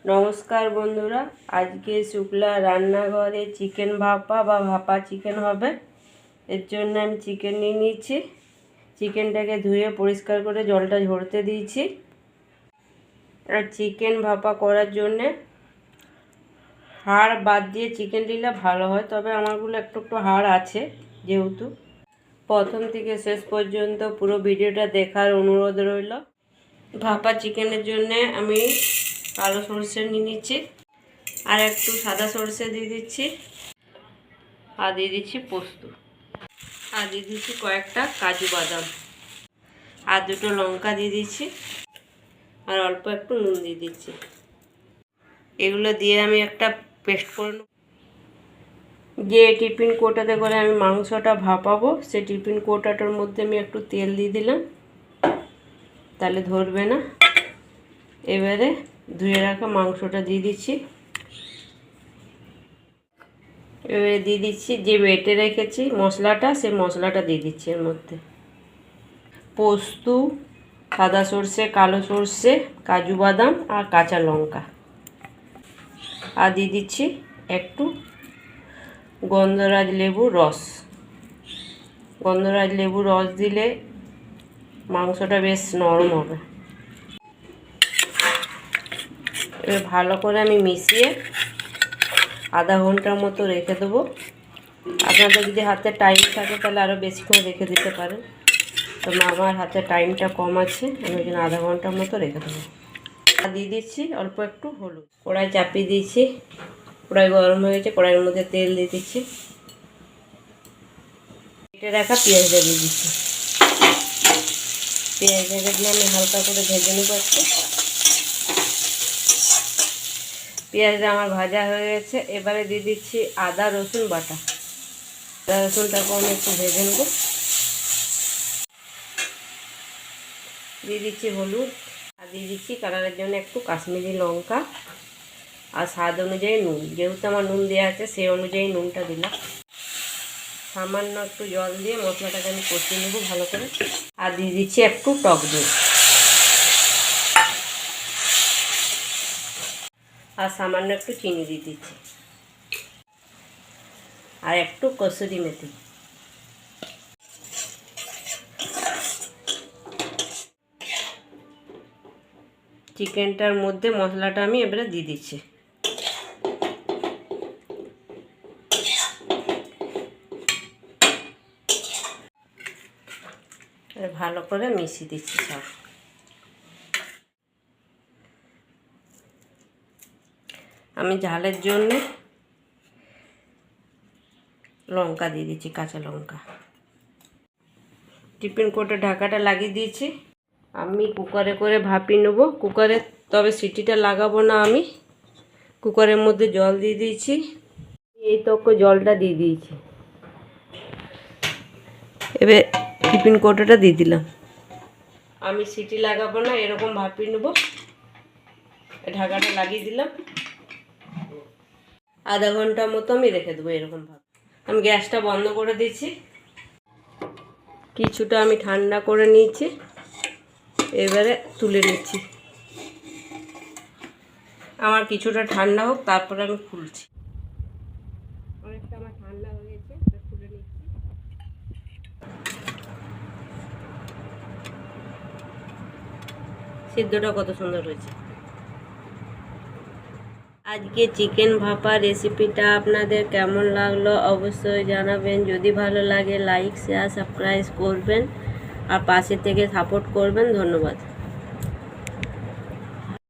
নমস্কার বন্ধুরা, আজকে শুক্লা রান্নাঘরে চিকেন ভাপা বা ভাপা চিকেন হবে। এর জন্য আমি চিকেন নিয়ে নিয়েছি। চিকেনটাকে ধুয়ে পরিষ্কার করে জলটা ঝরতে দিয়েছি। আর চিকেন ভাপা করার জন্যে হাড় বাদ দিয়ে চিকেন নিলে ভালো হয়, তবে আমারগুলো একটু একটু হাড় আছে। যেহেতু প্রথম থেকে শেষ পর্যন্ত পুরো ভিডিওটা দেখার অনুরোধ রইল। ভাপা চিকেনের জন্যে আমি কালো সরষে নিয়ে নিচ্ছি, আর একটু সাদা সরষে দিয়ে দিচ্ছি, আর দিয়ে দিচ্ছি পোস্ত, আর দিয়ে দিচ্ছি কয়েকটা কাজু বাদাম, আর দুটো লঙ্কা দিয়ে দিচ্ছি, আর অল্প একটু নুন দিয়ে দিচ্ছি। এগুলো দিয়ে আমি একটা পেস্ট করে নেব। যে টিফিন কৌটাতে করে আমি মাংসটা ভাপাবো, সেই টিফিন কৌটাটার মধ্যে আমি একটু তেল দিয়ে দিলাম, তাহলে ধরবে না। এবারে ধুয়ে রাখা মাংসটা দিয়ে দিচ্ছি। এবারে দিয়ে দিচ্ছি যে বেটে রেখেছি মশলাটা, সেই মশলাটা দিয়ে দিচ্ছি এর মধ্যে। পোস্ত, সাদা সর্ষে, কালো সর্ষে, কাজু বাদাম আর কাঁচা লঙ্কা, আর দিয়ে দিচ্ছি একটু গন্ধরাজ লেবুর রস। গন্ধরাজ লেবুর রস দিলে মাংসটা বেশ নরম হবে। এবার ভালো করে আমি মিশিয়ে আধা ঘন্টার মতো রেখে দেবো। আপনাদের যদি হাতে টাইম থাকে তাহলে আরও বেশিক্ষণ রেখে দিতে পারেন, তবে আমার হাতে টাইমটা কম আছে, আমি ওই জন্য আধা ঘন্টার মতো রেখে দেবো। আর দিয়ে দিচ্ছি অল্প একটু হলুদ। কড়াই চাপিয়ে দিয়েছি, কড়াই গরম হয়ে গেছে, কড়াইয়ের মধ্যে তেল দিয়ে দিচ্ছি। কেটে রাখা পেঁয়াজটা দিয়ে দিচ্ছি। পেঁয়াজটাকে দিয়ে আমি হালকা করে ভেজে নেবো একটু। পেঁয়াজটা আমার ভাজা হয়ে গেছে। এবারে দিয়ে দিচ্ছি আদা রসুন বাটা। আদা রসুনটাকে আমি একটু ভেজে নেব। দিয়ে দিচ্ছি হলুদ, আর দিয়ে দিচ্ছি কালারের জন্য একটু কাশ্মীরি লঙ্কা, আর স্বাদ অনুযায়ী নুন। যেহেতু আমার নুন দেওয়া আছে সেই অনুযায়ী নুনটা দিলাম। সামান্য একটু জল দিয়ে মশলাটাকে আমি কষিয়ে নেব ভালো করে। আর দিয়ে দিচ্ছি একটু টক দই, আর সামান্য একটু চিনি দিয়ে দিচ্ছি, আর একটু কসুরি মেথি। চিকেনটার মধ্যে মশলাটা আমি এবারে দিয়ে দিচ্ছি। ভালো করে মিশিয়ে দিচ্ছি সব। আমি ঝালের জন্য লঙ্কা দিয়ে দিচ্ছি, কাঁচা লঙ্কা। টিফিন কোটে ঢাকাটা লাগিয়ে দিয়েছি। আমি কুকারে করে ভাপিয়ে নেবো। কুকারে তবে সিটিটা লাগাবো না, আমি কুকারের মধ্যে জল দিয়ে দিয়েছি। এই তক জলটা দিয়ে দিয়েছি। এবার টিফিন কোটোটা দিয়ে দিলাম। আমি সিটি লাগাবো না, এরকম ভাপিয়ে নেবো। ঢাকাটা লাগিয়ে দিলাম। আধা ঘন্টার মতো আমি রেখে দেবো এরকম ভাবে। আমি গ্যাসটা বন্ধ করে দিচ্ছি। কিছুটা আমি ঠান্ডা করে নিয়েছি, এবারে তুলে নিচ্ছি। আমার কিছুটা ঠান্ডা হোক, তারপরে আমি খুলছি। অনেকটা আমার ঠান্ডা হয়ে গেছে, খুলে নিচ্ছি। সিদ্ধটা কত সুন্দর হয়েছে। আজকে চিকেন ভাপা রেসিপিটা আপনাদের কেমন লাগলো অবশ্যই জানাবেন। যদি ভালো লাগে লাইক, শেয়ার, সাবস্ক্রাইব করবেন, আর পাশে থেকে সাপোর্ট করবেন। ধন্যবাদ।